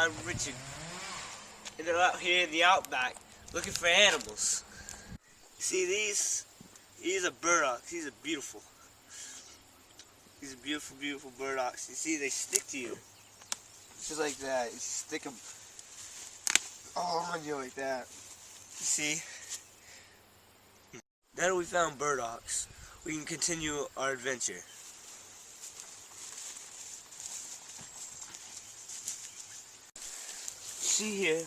I'm Richard, and they're out here in the outback looking for animals. See these are burdocks. These are beautiful. These are beautiful, beautiful burdocks. You see, they stick to you. Just like that. You stick them all on you like that. You see? Now that we found burdocks, we can continue our adventure. See here,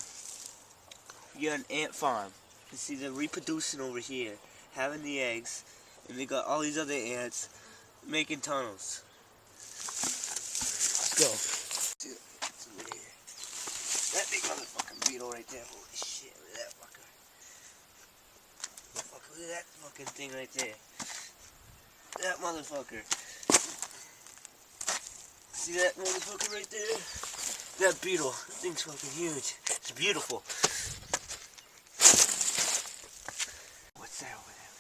you got an ant farm. You see they're reproducing over here, having the eggs, and they got all these other ants making tunnels. Let's go. See, it's over here. That big motherfucking beetle right there. Holy shit, look at that fucker. Look at that fucking thing right there. That motherfucker. See that motherfucker right there? That beetle, that thing's fucking huge. It's beautiful. What's that over there?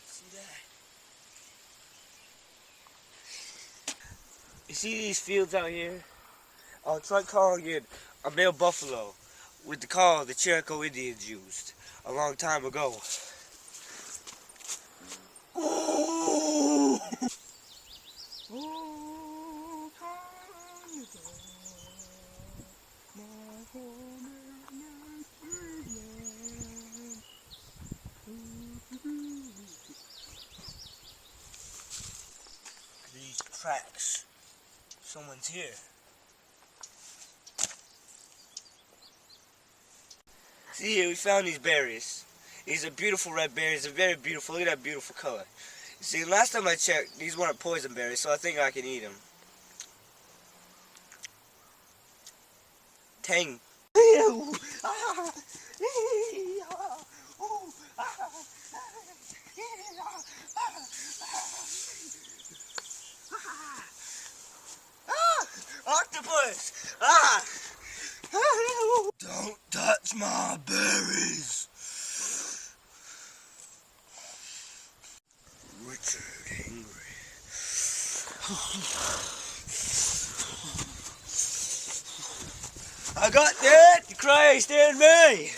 See that? You see these fields out here? I'll try calling it a male buffalo with the call the Cherokee Indians used a long time ago. These tracks. Someone's here. See here, we found these berries. These are beautiful red berries. They're very beautiful. Look at that beautiful color. You see, last time I checked, these weren't poison berries, so I think I can eat them. Tang. Octopus! Ah! Don't touch my berries! Richard angry. I got that! Christ and me!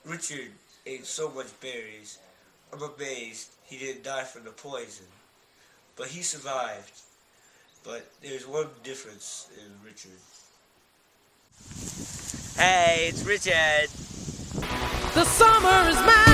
Richard ate so much berries, I'm amazed he didn't die from the poison. But he survived. But there's one difference in Richard. Hey, it's Richard! The summer is mine!